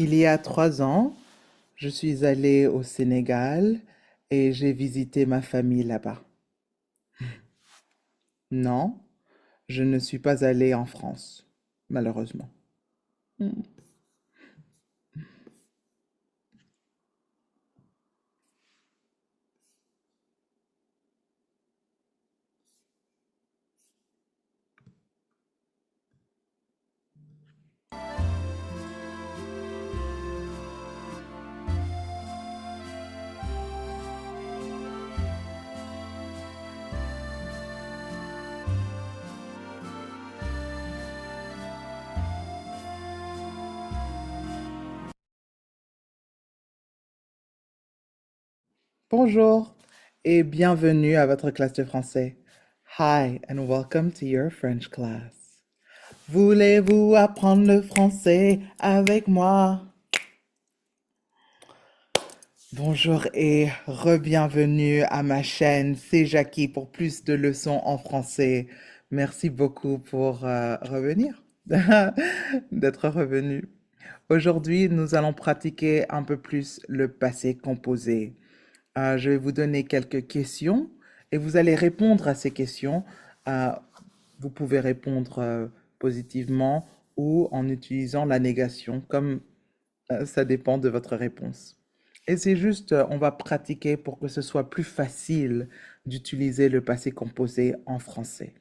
Il y a 3 ans, je suis allée au Sénégal et j'ai visité ma famille là-bas. Non, je ne suis pas allée en France, malheureusement. Mm. Bonjour et bienvenue à votre classe de français. Hi and welcome to your French class. Voulez-vous apprendre le français avec moi? Bonjour et re-bienvenue à ma chaîne, c'est Jackie pour plus de leçons en français. Merci beaucoup pour revenir, d'être revenu. Aujourd'hui, nous allons pratiquer un peu plus le passé composé. Je vais vous donner quelques questions et vous allez répondre à ces questions. Euh, Vous pouvez répondre positivement ou en utilisant la négation, comme ça dépend de votre réponse. Et c'est juste, on va pratiquer pour que ce soit plus facile d'utiliser le passé composé en français.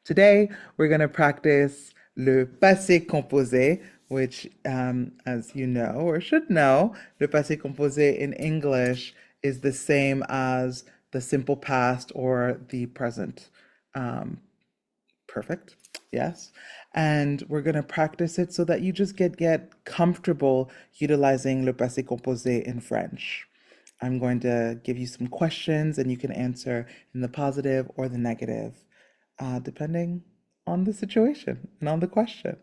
Today, we're going to practice le passé composé, which, as you know or should know, le passé composé in English is the same as the simple past or the present. Um, Perfect. Yes. And we're going to practice it so that you just get comfortable utilizing le passé composé in French. I'm going to give you some questions and you can answer in the positive or the negative, depending on the situation and on the question.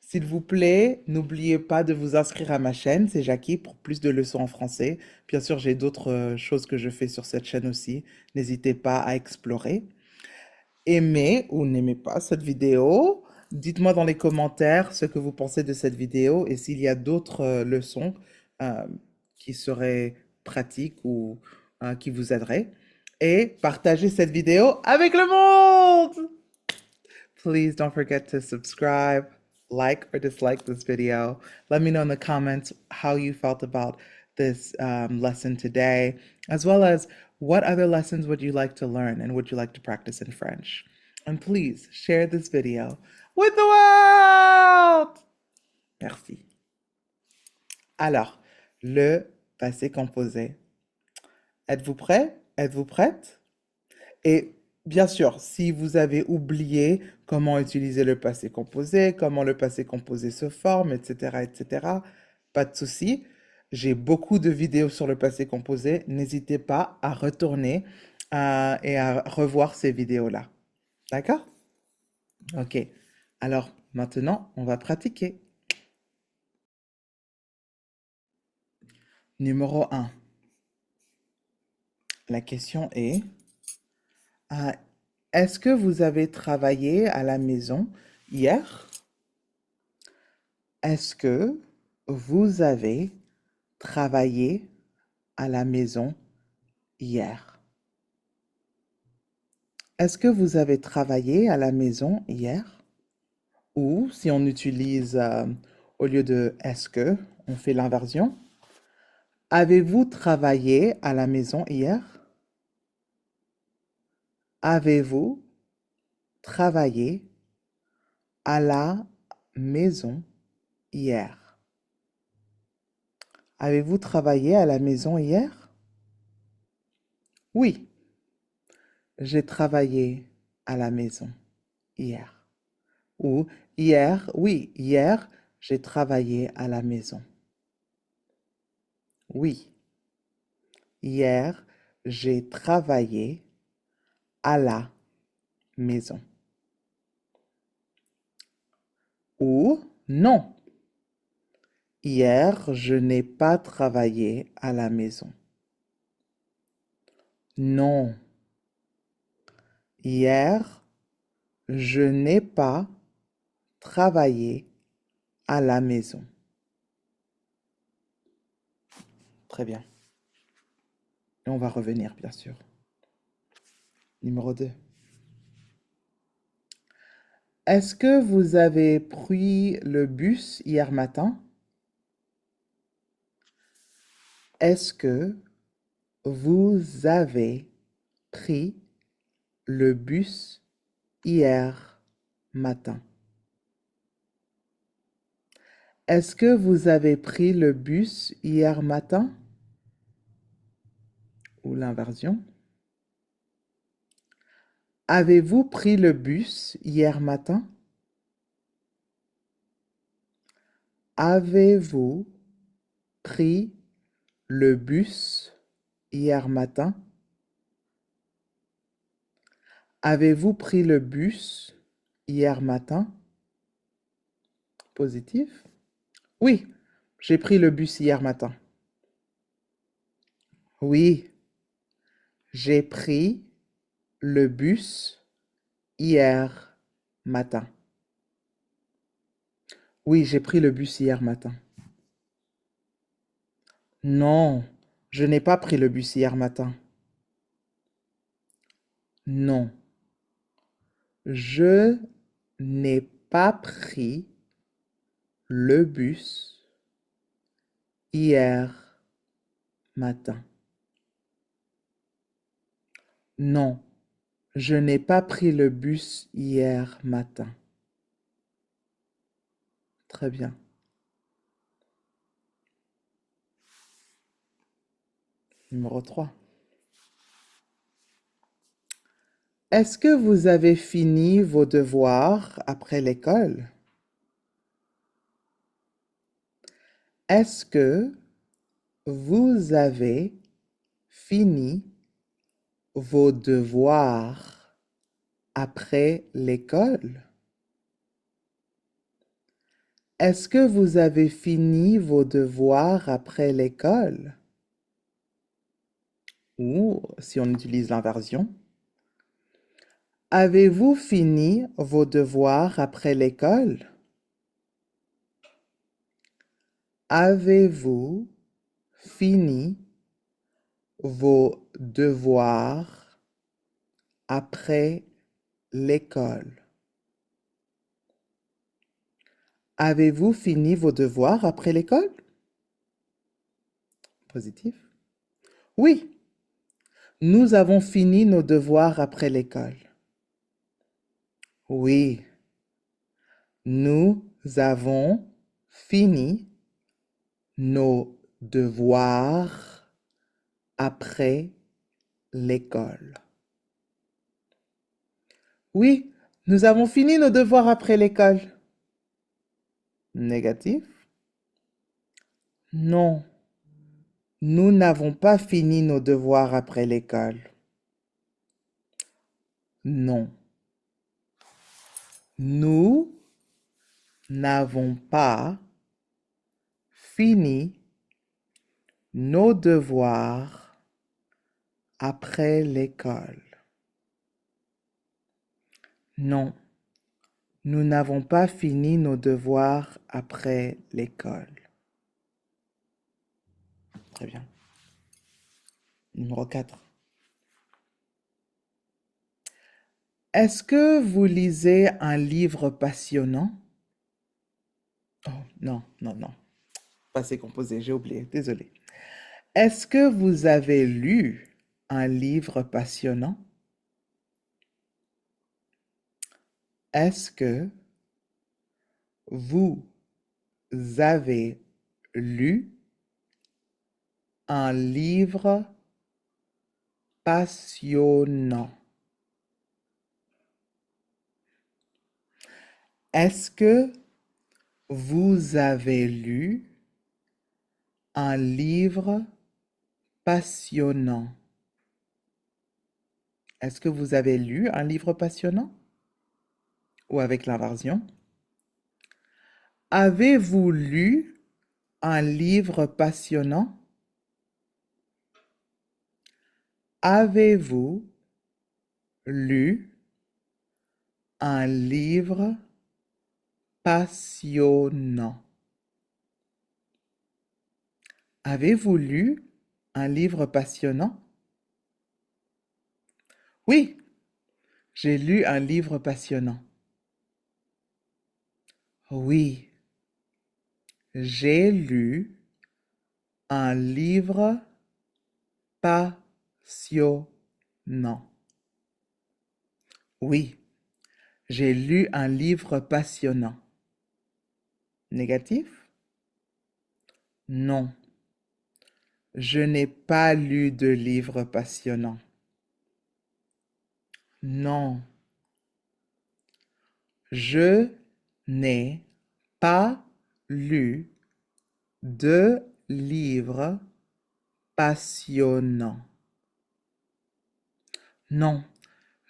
S'il vous plaît, n'oubliez pas de vous inscrire à ma chaîne, c'est Jackie, pour plus de leçons en français. Bien sûr, j'ai d'autres choses que je fais sur cette chaîne aussi. N'hésitez pas à explorer. Aimez ou n'aimez pas cette vidéo. Dites-moi dans les commentaires ce que vous pensez de cette vidéo et s'il y a d'autres leçons euh, qui seraient pratiques ou qui vous aideraient. Et partagez cette vidéo avec le monde! Please don't forget to subscribe, like or dislike this video. Let me know in the comments how you felt about this lesson today, as well as what other lessons would you like to learn and would you like to practice in French. And please share this video with the world! Merci. Alors, le passé composé. Êtes-vous prêt? Êtes-vous prête? Et bien sûr, si vous avez oublié comment utiliser le passé composé, comment le passé composé se forme, etc., pas de souci. J'ai beaucoup de vidéos sur le passé composé. N'hésitez pas à retourner et à revoir ces vidéos-là. D'accord? Ok. Alors, maintenant, on va pratiquer. Numéro 1. La question est, euh, est-ce que vous avez travaillé à la maison hier? Est-ce que vous avez travaillé à la maison hier? Est-ce que vous avez travaillé à la maison hier? Ou si on utilise au lieu de est-ce que, on fait l'inversion. Avez-vous travaillé à la maison hier? Avez-vous travaillé à la maison hier? Avez-vous travaillé à la maison hier? Oui, j'ai travaillé à la maison hier. Ou hier, oui, hier, j'ai travaillé à la maison. Oui, hier, j'ai travaillé à la maison. Ou non, hier, je n'ai pas travaillé à la maison. Non, hier, je n'ai pas travaillé à la maison. Très bien. Et on va revenir, bien sûr. Numéro 2. Est-ce que vous avez pris le bus hier matin? Est-ce que vous avez pris le bus hier matin? Est-ce que vous avez pris le bus hier matin? Ou l'inversion. Avez-vous pris le bus hier matin? Avez-vous pris le bus hier matin? Avez-vous pris le bus hier matin? Positif. Oui, j'ai pris le bus hier matin. Oui, j'ai pris le bus hier matin. Oui, j'ai pris le bus hier matin. Non, je n'ai pas pris le bus hier matin. Non, je n'ai pas pris le bus hier matin. Non, je n'ai pas pris le bus hier matin. Très bien. Numéro 3. Est-ce que vous avez fini vos devoirs après l'école? Est-ce que vous avez fini vos devoirs après l'école? Est-ce que vous avez fini vos devoirs après l'école? Ou, si on utilise l'inversion, avez-vous fini vos devoirs après l'école? Avez-vous fini vos devoirs après l'école? Avez-vous fini vos devoirs après l'école? Positif. Oui, nous avons fini nos devoirs après l'école. Oui, nous avons fini nos devoirs après l'école. Oui, nous avons fini nos devoirs après l'école. Négatif. Non, nous n'avons pas fini nos devoirs après l'école. Non, nous n'avons pas fini nos devoirs après l'école. Non, nous n'avons pas fini nos devoirs après l'école. Très bien. Numéro 4. Est-ce que vous lisez un livre passionnant? Oh, non, non, non. Passé composé, j'ai oublié, désolé. Est-ce que vous avez lu un livre passionnant? Est-ce que vous avez lu un livre passionnant? Est-ce que vous avez lu un livre passionnant? Est-ce que vous avez lu un livre passionnant? Ou avec l'inversion? Avez-vous lu un livre passionnant? Avez-vous lu un livre passionnant. Avez-vous lu un livre passionnant? Oui, j'ai lu un livre passionnant. Oui, j'ai lu un livre passionnant. Oui, j'ai lu un livre passionnant. Négatif? Non, je n'ai pas lu de livre passionnant. Non, je n'ai pas lu de livre passionnant. Non,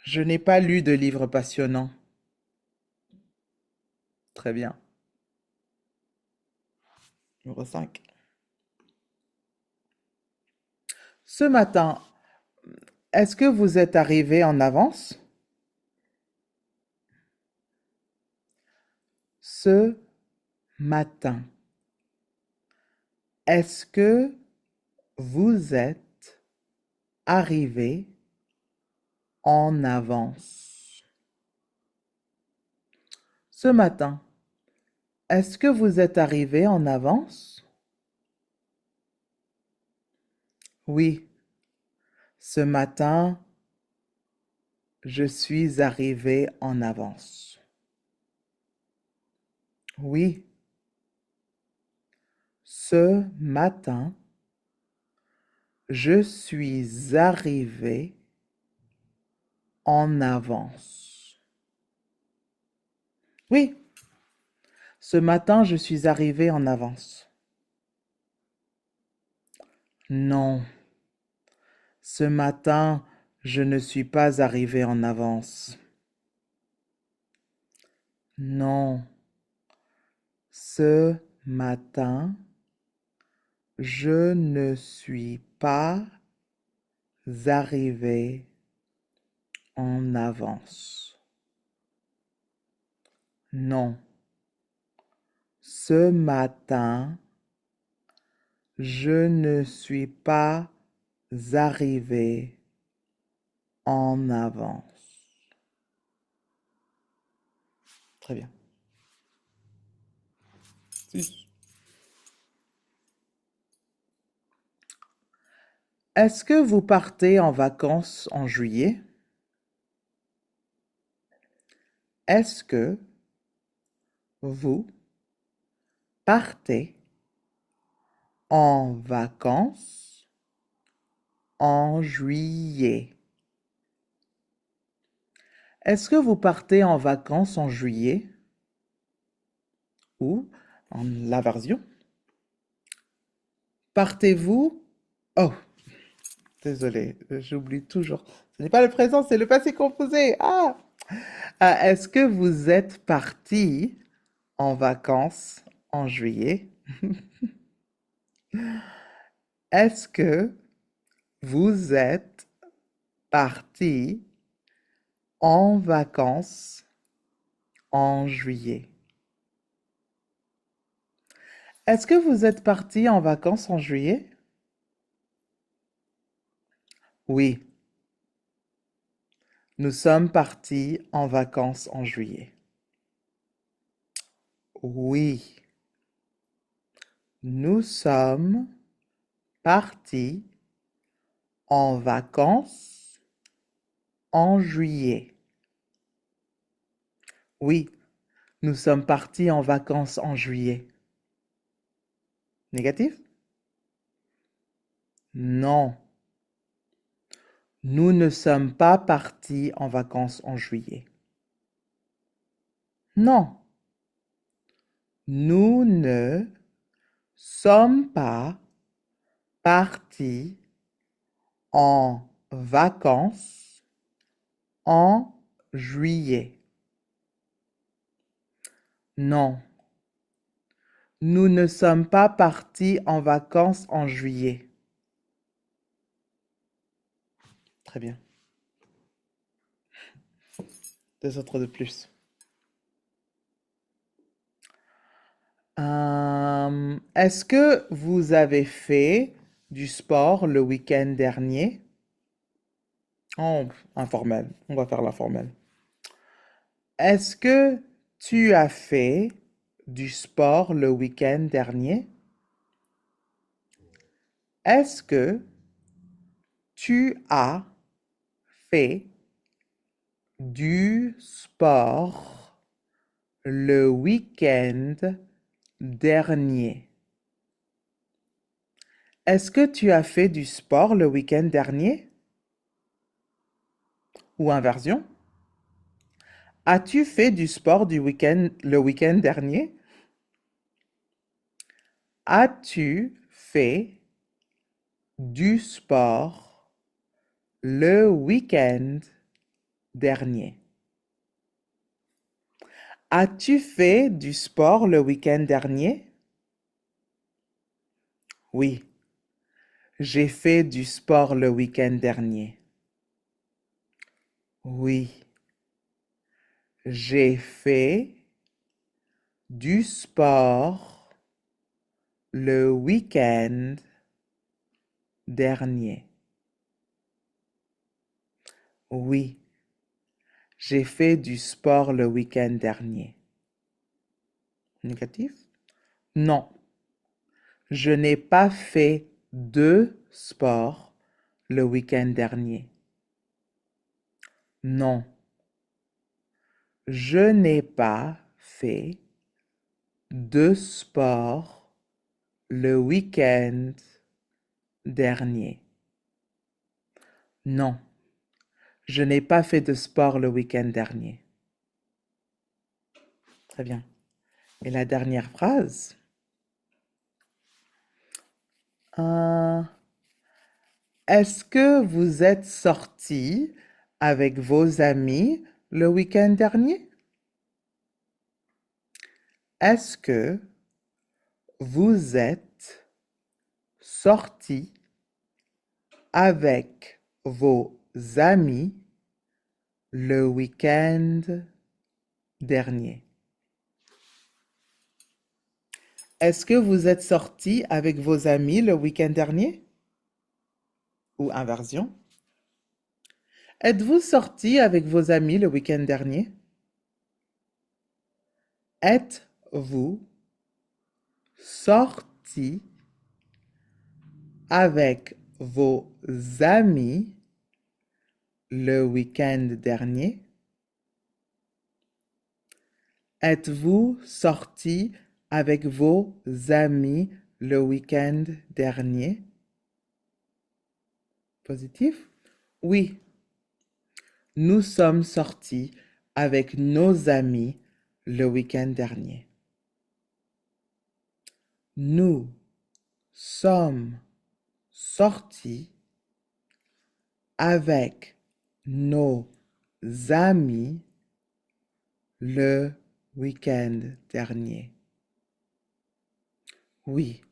je n'ai pas lu de livre passionnant. Très bien. Numéro 5. Ce matin, est-ce que vous êtes arrivé en avance? Ce matin, est-ce que vous êtes arrivé en avance? Ce matin, est-ce que vous êtes arrivé en avance? Oui, ce matin, je suis arrivé en avance. Oui, ce matin, je suis arrivé en avance. Oui, ce matin, je suis arrivé en avance. Non, ce matin, je ne suis pas arrivé en avance. Non, ce matin, je ne suis pas arrivé en avance. Non, ce matin, je ne suis pas arrivé en avance. Très bien. 6. Est-ce que vous partez en vacances en juillet? Est-ce que vous partez en vacances en juillet? Est-ce que vous partez en vacances en juillet? Ou, en la version, partez-vous? Oh, désolé, j'oublie toujours. Ce n'est pas le présent, c'est le passé composé. Ah! Est-ce que vous êtes parti en vacances en juillet? Est-ce que vous êtes parti en vacances en juillet? Est-ce que vous êtes parti en vacances en juillet? Oui, nous sommes partis en vacances en juillet. Oui, nous sommes partis en vacances en juillet. Oui, nous sommes partis en vacances en juillet. Négatif? Non, nous ne sommes pas partis en vacances en juillet. Non, nous ne sommes pas partis en vacances en juillet. Non, nous ne sommes pas partis en vacances en juillet. Très bien. Deux autres de plus. Est-ce que vous avez fait du sport le week-end dernier? Oh, informel. On va faire l'informel. Est-ce que tu as fait du sport le week-end dernier? Est-ce que tu as fait du sport le week-end dernier? Est-ce que tu as fait du sport le week-end dernier? Ou inversion? As-tu fait du sport le week-end dernier? As-tu fait du sport le week-end dernier? As-tu fait du sport le week-end dernier? Oui, j'ai fait du sport le week-end dernier. Oui, j'ai fait du sport le week-end dernier. Oui, j'ai fait du sport le week-end dernier. Négatif? Non, je n'ai pas fait de sport le week-end dernier. Non, je n'ai pas fait de sport le week-end dernier. Non, je n'ai pas fait de sport le week-end dernier. Très bien. Et la dernière phrase. Euh, Est-ce que vous êtes sorti avec vos amis le week-end dernier? Est-ce que vous êtes sorti avec vos amis le week-end dernier? Est-ce que vous êtes sorti avec vos amis le week-end dernier? Ou inversion? Êtes-vous sorti avec vos amis le week-end dernier? Êtes-vous sorti avec vos amis le week-end dernier? Êtes-vous sorti avec vos amis le week-end dernier? Positif? Oui, nous sommes sortis avec nos amis le week-end dernier. Nous sommes sortis avec nos amis le week-end dernier. Oui,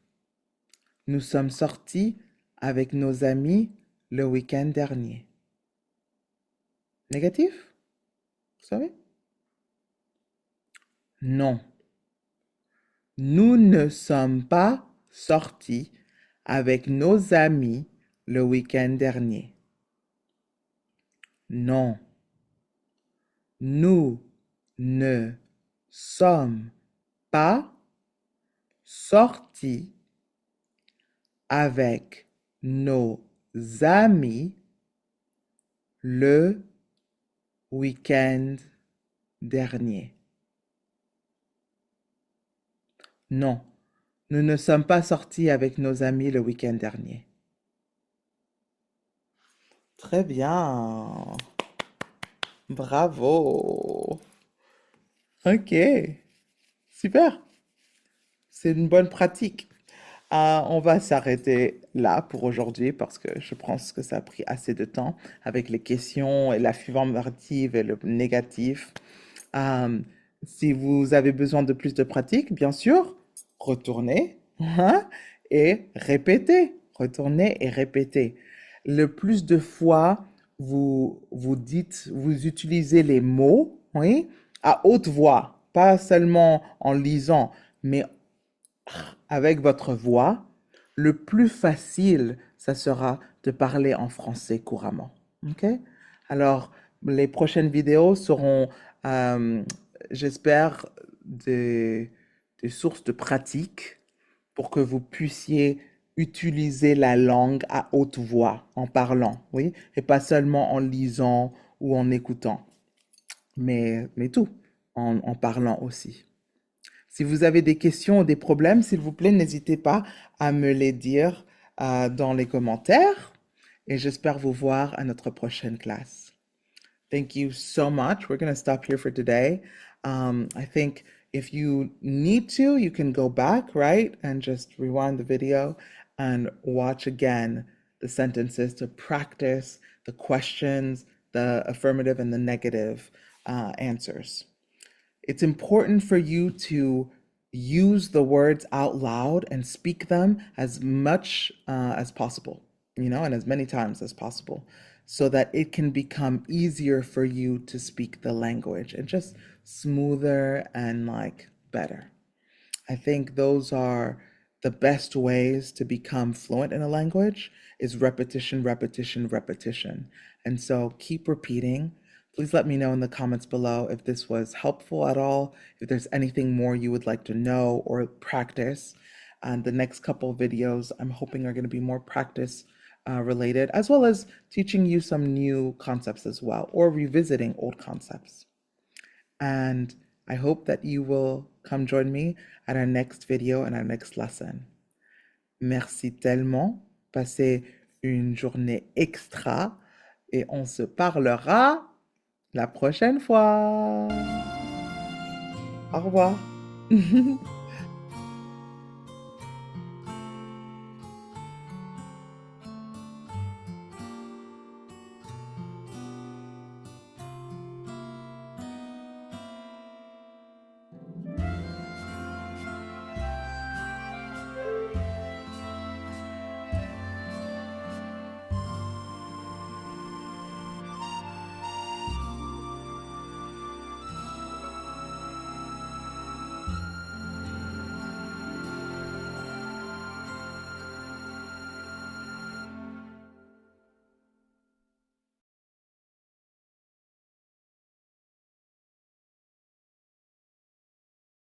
nous sommes sortis avec nos amis le week-end dernier. Négatif? Vous savez? Non, nous ne sommes pas sortis avec nos amis le week-end dernier. Non, nous ne sommes pas sortis avec nos amis le week-end dernier. Non, nous ne sommes pas sortis avec nos amis le week-end dernier. Très bien. Bravo. Ok, super. C'est une bonne pratique. On va s'arrêter là pour aujourd'hui parce que je pense que ça a pris assez de temps avec les questions et l'affirmative et le négatif. Euh, Si vous avez besoin de plus de pratique, bien sûr, retournez hein, et répétez. Retournez et répétez. Le plus de fois vous utilisez les mots, oui, à haute voix, pas seulement en lisant, mais avec votre voix, le plus facile, ça sera de parler en français couramment. OK? Alors, les prochaines vidéos seront, euh, j'espère, des, des sources de pratique pour que vous puissiez utiliser la langue à haute voix en parlant, oui, et pas seulement en lisant ou en écoutant, mais tout, en parlant aussi. Si vous avez des questions ou des problèmes, s'il vous plaît, n'hésitez pas à me les dire dans les commentaires et j'espère vous voir à notre prochaine classe. Thank you so much. We're going to stop here for today. I think if you need to, you can go back, right? And just rewind the video and watch again the sentences to practice the questions, the affirmative and the negative answers. It's important for you to use the words out loud and speak them as much as possible, and as many times as possible, so that it can become easier for you to speak the language and just smoother and like better. I think those are the best ways to become fluent in a language is repetition, repetition, repetition. And so keep repeating. Please let me know in the comments below if this was helpful at all, if there's anything more you would like to know or practice. And the next couple of videos I'm hoping are going to be more practice related, as well as teaching you some new concepts as well, or revisiting old concepts. And I hope that you will come join me at our next video and our next lesson. Merci tellement. Passez une journée extra et on se parlera la prochaine fois. Au revoir.